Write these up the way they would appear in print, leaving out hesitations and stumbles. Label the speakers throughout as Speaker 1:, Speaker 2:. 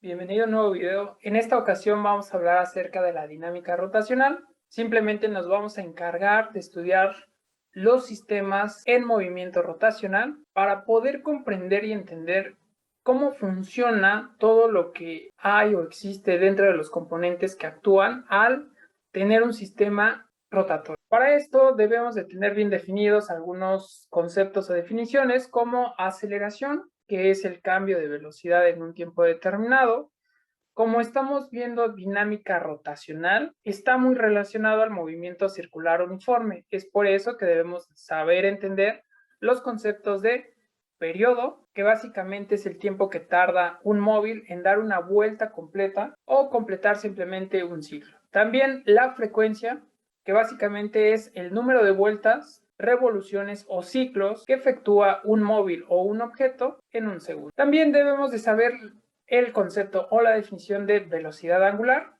Speaker 1: Bienvenido a un nuevo video. En esta ocasión vamos a hablar acerca de la dinámica rotacional. Simplemente nos vamos a encargar de estudiar los sistemas en movimiento rotacional para poder comprender y entender cómo funciona todo lo que hay o existe dentro de los componentes que actúan al tener un sistema rotatorio. Para esto debemos de tener bien definidos algunos conceptos o definiciones como aceleración, que es el cambio de velocidad en un tiempo determinado. Como estamos viendo dinámica rotacional, está muy relacionado al movimiento circular uniforme. Es por eso que debemos saber entender los conceptos de periodo, que básicamente es el tiempo que tarda un móvil en dar una vuelta completa o completar simplemente un ciclo. También la frecuencia, que básicamente es el número de vueltas, revoluciones o ciclos que efectúa un móvil o un objeto en un segundo. También debemos de saber el concepto o la definición de velocidad angular.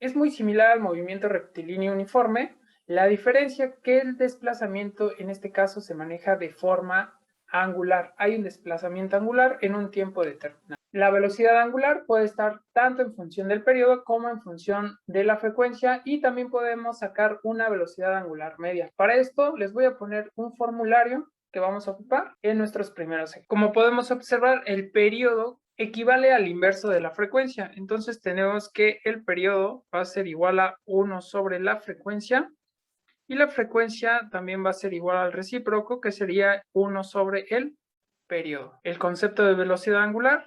Speaker 1: Es muy similar al movimiento rectilíneo uniforme, la diferencia que el desplazamiento en este caso se maneja de forma angular. Hay un desplazamiento angular en un tiempo determinado. La velocidad angular puede estar tanto en función del periodo como en función de la frecuencia, y también podemos sacar una velocidad angular media. Para esto les voy a poner un formulario que vamos a ocupar en nuestros primeros ejemplos. Como podemos observar, el periodo equivale al inverso de la frecuencia. Entonces tenemos que el periodo va a ser igual a 1 sobre la frecuencia, y la frecuencia también va a ser igual al recíproco, que sería 1 sobre el periodo. El concepto de velocidad angular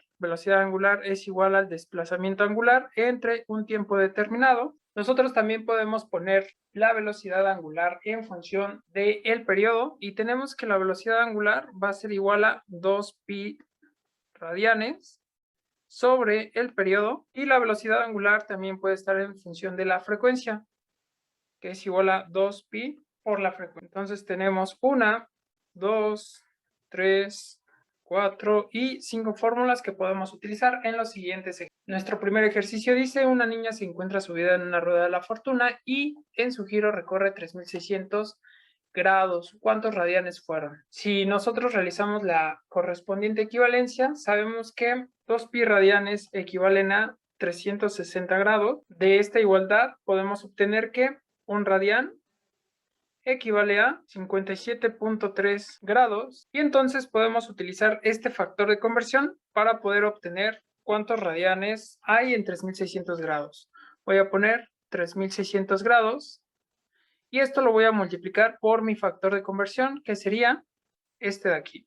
Speaker 1: es igual al desplazamiento angular entre un tiempo determinado. Nosotros también podemos poner la velocidad angular en función del periodo, y tenemos que la velocidad angular va a ser igual a 2pi radianes sobre el periodo, y la velocidad angular también puede estar en función de la frecuencia, que es igual a 2pi por la frecuencia. Entonces tenemos 1, 2, 3, 4 y 5 fórmulas que podemos utilizar en los siguientes ejercicios. Nuestro primer ejercicio dice: una niña se encuentra subida en una rueda de la fortuna y en su giro recorre 3600 grados. ¿Cuántos radianes fueron? Si nosotros realizamos la correspondiente equivalencia, sabemos que 2pi radianes equivalen a 360 grados. De esta igualdad podemos obtener que un radián equivale a 57.3 grados, y entonces podemos utilizar este factor de conversión para poder obtener cuántos radianes hay en 3600 grados. Voy a poner 3600 grados y esto lo voy a multiplicar por mi factor de conversión, que sería este de aquí.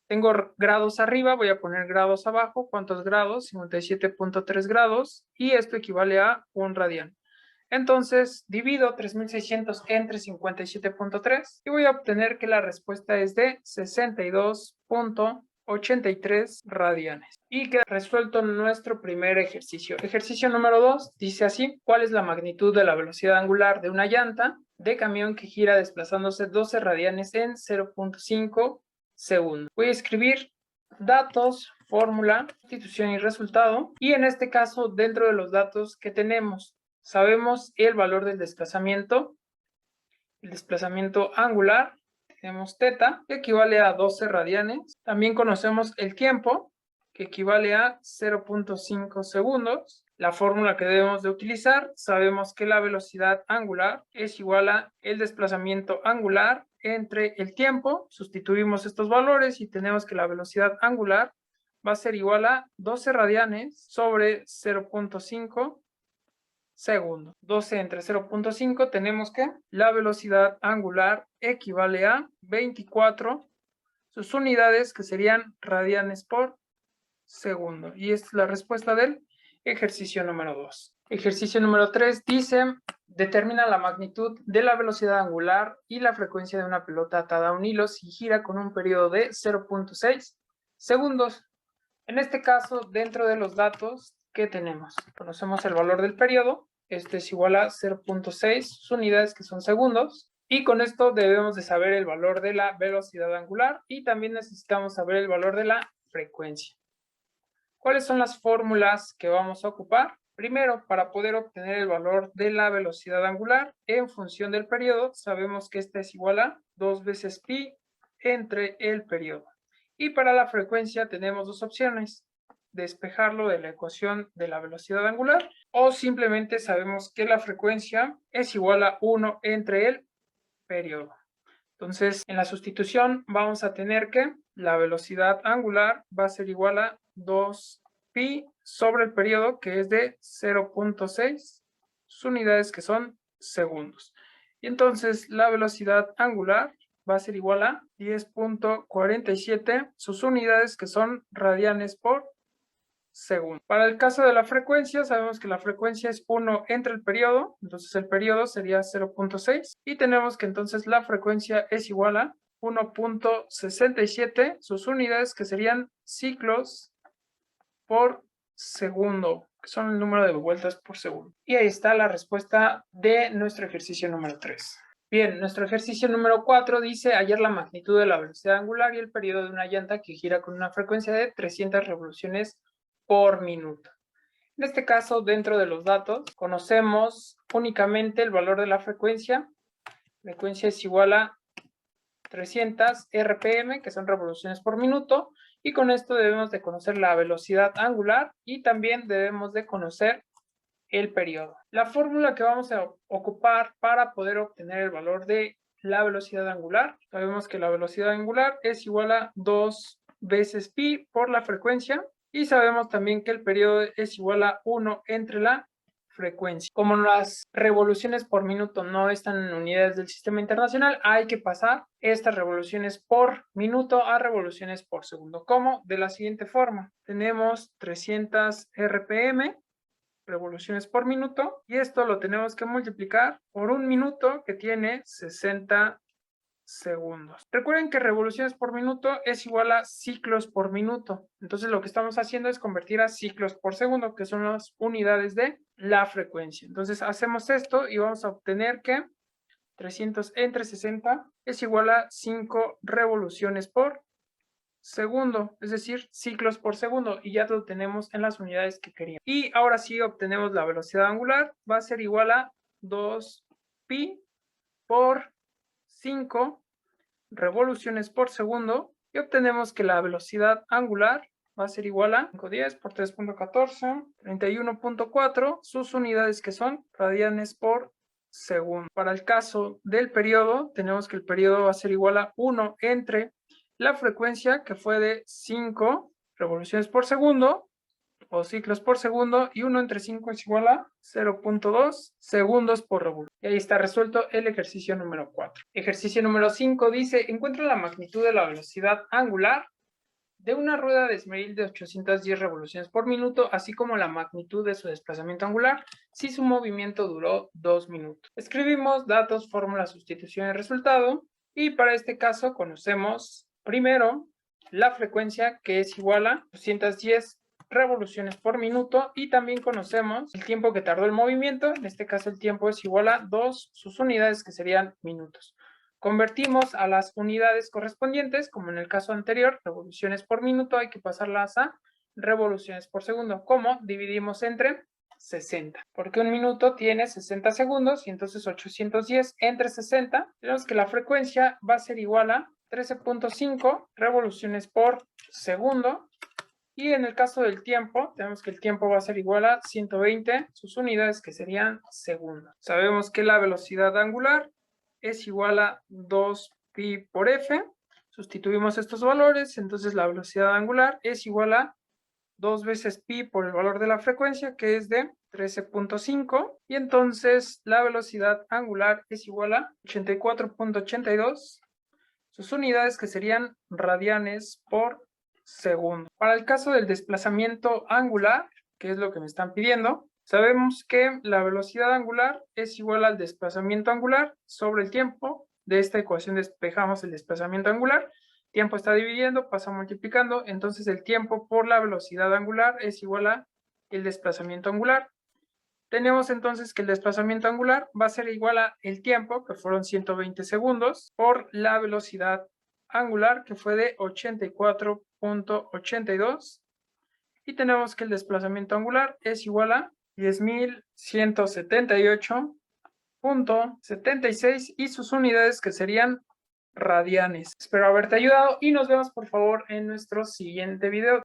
Speaker 1: Tengo grados arriba, voy a poner grados abajo. ¿Cuántos grados? 57.3 grados, y esto equivale a un radián. Entonces divido 3600 entre 57.3 y voy a obtener que la respuesta es de 62.83 radianes. Y queda resuelto nuestro primer ejercicio. Ejercicio número 2 dice así: ¿cuál es la magnitud de la velocidad angular de una llanta de camión que gira desplazándose 12 radianes en 0.5 segundos? Voy a escribir datos, fórmula, sustitución y resultado. Y en este caso, dentro de los datos que tenemos, sabemos el valor del desplazamiento, el desplazamiento angular, tenemos θ, que equivale a 12 radianes. También conocemos el tiempo, que equivale a 0.5 segundos. La fórmula que debemos de utilizar, sabemos que la velocidad angular es igual a el desplazamiento angular entre el tiempo. Sustituimos estos valores y tenemos que la velocidad angular va a ser igual a 12 radianes sobre 0.5 segundos. 12 entre 0.5, tenemos que la velocidad angular equivale a 24, sus unidades, que serían radianes por segundo. Y esta es la respuesta del ejercicio número 2. Ejercicio número 3 dice: determina la magnitud de la velocidad angular y la frecuencia de una pelota atada a un hilo si gira con un periodo de 0.6 segundos. En este caso, dentro de los datos que tenemos, conocemos el valor del periodo. Este es igual a 0.6 unidades, que son segundos. Y con esto debemos de saber el valor de la velocidad angular, y también necesitamos saber el valor de la frecuencia. ¿Cuáles son las fórmulas que vamos a ocupar? Primero, para poder obtener el valor de la velocidad angular en función del periodo, sabemos que esta es igual a 2 veces pi entre el periodo. Y para la frecuencia tenemos dos opciones: despejarlo de la ecuación de la velocidad angular, o simplemente sabemos que la frecuencia es igual a 1 entre el periodo. Entonces, en la sustitución vamos a tener que la velocidad angular va a ser igual a 2pi sobre el periodo, que es de 0.6, sus unidades que son segundos. Y entonces la velocidad angular va a ser igual a 10.47, sus unidades que son radianes por segundo. Para el caso de la frecuencia, sabemos que la frecuencia es 1 entre el periodo, entonces el periodo sería 0.6 y tenemos que entonces la frecuencia es igual a 1.67, sus unidades que serían ciclos por segundo, que son el número de vueltas por segundo. Y ahí está la respuesta de nuestro ejercicio número 3. Bien, nuestro ejercicio número 4 dice hallar la magnitud de la velocidad angular y el periodo de una llanta que gira con una frecuencia de 300 revoluciones por minuto. En este caso, dentro de los datos, conocemos únicamente el valor de la frecuencia. La frecuencia es igual a 300 RPM, que son revoluciones por minuto, y con esto debemos de conocer la velocidad angular y también debemos de conocer el periodo. La fórmula que vamos a ocupar para poder obtener el valor de la velocidad angular, sabemos que la velocidad angular es igual a 2 veces pi por la frecuencia, y sabemos también que el periodo es igual a 1 entre la frecuencia. Como las revoluciones por minuto no están en unidades del sistema internacional, hay que pasar estas revoluciones por minuto a revoluciones por segundo. ¿Cómo? De la siguiente forma. Tenemos 300 RPM, revoluciones por minuto, y esto lo tenemos que multiplicar por un minuto que tiene 60 segundos. Recuerden que revoluciones por minuto es igual a ciclos por minuto. Entonces lo que estamos haciendo es convertir a ciclos por segundo, que son las unidades de la frecuencia. Entonces hacemos esto y vamos a obtener que 300 entre 60 es igual a 5 revoluciones por segundo, es decir, ciclos por segundo, y ya lo tenemos en las unidades que queríamos. Y ahora sí obtenemos la velocidad angular, va a ser igual a 2pi por 5 revoluciones por segundo, y obtenemos que la velocidad angular va a ser igual a 510 por 3.14, 31.4, sus unidades que son radianes por segundo. Para el caso del periodo, tenemos que el periodo va a ser igual a 1 entre la frecuencia, que fue de 5 revoluciones por segundo, o ciclos por segundo, y 1 entre 5 es igual a 0.2 segundos por revolución. Y ahí está resuelto el ejercicio número 4. Ejercicio número 5 dice, encuentra la magnitud de la velocidad angular de una rueda de esmeril de 810 revoluciones por minuto, así como la magnitud de su desplazamiento angular si su movimiento duró 2 minutos. Escribimos datos, fórmula, sustitución y resultado, y para este caso conocemos primero la frecuencia, que es igual a 210 revoluciones por minuto, y también conocemos el tiempo que tardó el movimiento. En este caso el tiempo es igual a 2 sus unidades, que serían minutos. Convertimos a las unidades correspondientes, como en el caso anterior, revoluciones por minuto, hay que pasarlas a revoluciones por segundo. ¿Cómo? Dividimos entre 60, porque un minuto tiene 60 segundos, y entonces 810 entre 60, tenemos que la frecuencia va a ser igual a 13.5 revoluciones por segundo. Y en el caso del tiempo, tenemos que el tiempo va a ser igual a 120, sus unidades que serían segundos. Sabemos que la velocidad angular es igual a 2pi por f. Sustituimos estos valores, entonces la velocidad angular es igual a 2 veces pi por el valor de la frecuencia, que es de 13.5, y entonces la velocidad angular es igual a 84.82, sus unidades que serían radianes por segundo. Para el caso del desplazamiento angular, que es lo que me están pidiendo, sabemos que la velocidad angular es igual al desplazamiento angular sobre el tiempo. De esta ecuación despejamos el desplazamiento angular. Tiempo está dividiendo, pasa multiplicando, entonces el tiempo por la velocidad angular es igual a el desplazamiento angular. Tenemos entonces que el desplazamiento angular va a ser igual a el tiempo, que fueron 120 segundos, por la velocidad angular, que fue de 84.82, y tenemos que el desplazamiento angular es igual a 10.178.76, y sus unidades que serían radianes. Espero haberte ayudado y nos vemos por favor en nuestro siguiente video.